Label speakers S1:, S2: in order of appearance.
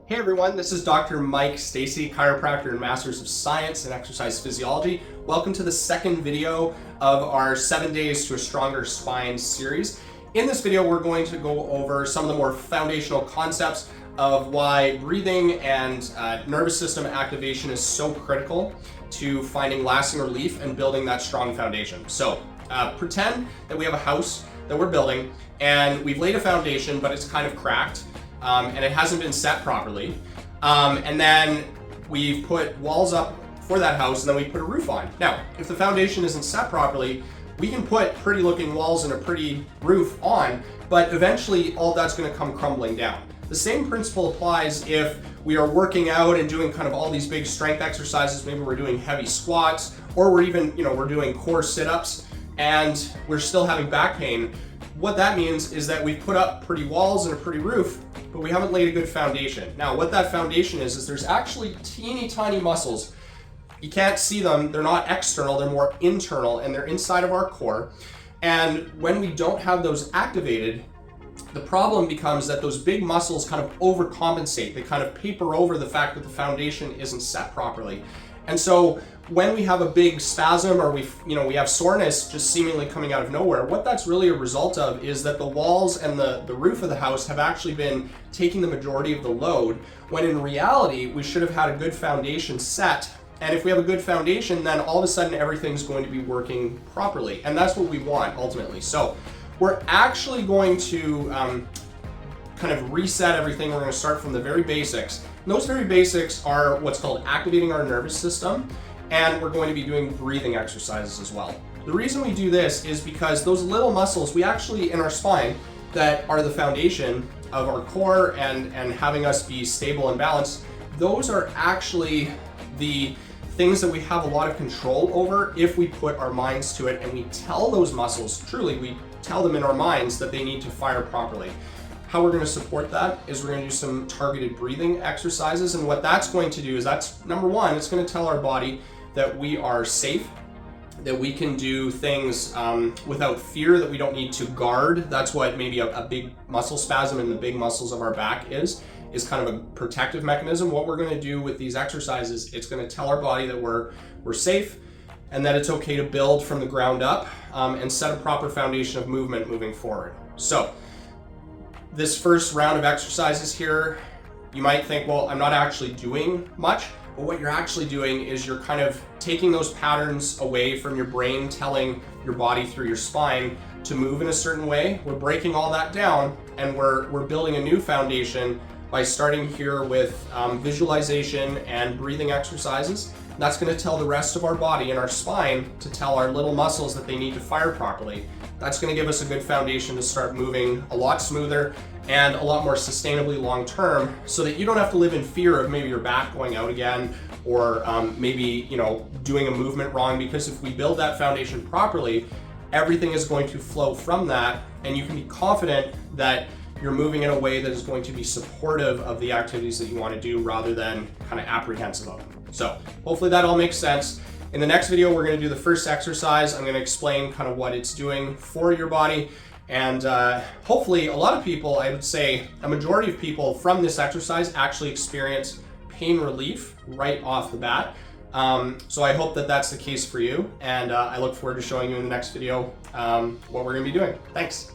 S1: Hey everyone, this is Dr. Mike Stacey, chiropractor and Masters of Science in Exercise Physiology. Welcome to the second video of our 7 Days to a Stronger Spine series. In this video, we're going to go over some of the more foundational concepts of why breathing and nervous system activation is so critical to finding lasting relief and building that strong foundation. So pretend that we have a house that we're building and we've laid a foundation, but it's kind of cracked. And it hasn't been set properly. And then we've put walls up for that house and then we put a roof on. Now, if the foundation isn't set properly, we can put pretty looking walls and a pretty roof on, but eventually all that's gonna come crumbling down. The same principle applies if we are working out and doing kind of all these big strength exercises. Maybe we're doing heavy squats, or we're even, we're doing core sit-ups and we're still having back pain. What that means is that we've put up pretty walls and a pretty roof, but we haven't laid a good foundation. Now, what that foundation is there's actually teeny tiny muscles. You can't see them, they're not external, they're more internal, and they're inside of our core. And when we don't have those activated, the problem becomes that those big muscles kind of overcompensate. They kind of paper over the fact that the foundation isn't set properly. And so when we have a big spasm or we have soreness just seemingly coming out of nowhere, what that's really a result of is that the walls and the roof of the house have actually been taking the majority of the load, when in reality, we should have had a good foundation set. And if we have a good foundation, then all of a sudden everything's going to be working properly. And that's what we want ultimately. So we're actually going to kind of reset everything. We're going to start from the very basics. And those very basics are what's called activating our nervous system, and we're going to be doing breathing exercises as well. The reason we do this is because those little muscles we actually in our spine that are the foundation of our core and having us be stable and balanced, those are actually the things that we have a lot of control over if we put our minds to it and we tell those muscles, truly, we tell them in our minds that they need to fire properly. How we're going to support that is we're going to do some targeted breathing exercises, and what that's going to do is that's number one, it's going to tell our body that we are safe, that we can do things without fear, that we don't need to guard. That's what maybe a big muscle spasm in the big muscles of our back is kind of a protective mechanism. What we're going to do with these exercises, it's going to tell our body that we're safe and that it's okay to build from the ground up and set a proper foundation of movement moving forward. So this first round of exercises here, you might think, well, I'm not actually doing much. But what you're actually doing is you're kind of taking those patterns away from your brain, telling your body through your spine to move in a certain way. We're breaking all that down and we're building a new foundation by starting here with visualization and breathing exercises. And that's going to tell the rest of our body and our spine to tell our little muscles that they need to fire properly. That's going to give us a good foundation to start moving a lot smoother and a lot more sustainably long term, so that you don't have to live in fear of maybe your back going out again, or maybe doing a movement wrong, because if we build that foundation properly, everything is going to flow from that, and you can be confident that you're moving in a way that is going to be supportive of the activities that you want to do rather than kind of apprehensive of them. So hopefully that all makes sense. In the next video, we're going to do the first exercise. I'm going to explain kind of what it's doing for your body. And hopefully a lot of people, I would say a majority of people from this exercise actually experience pain relief right off the bat. So I hope that that's the case for you. And I look forward to showing you in the next video what we're going to be doing. Thanks.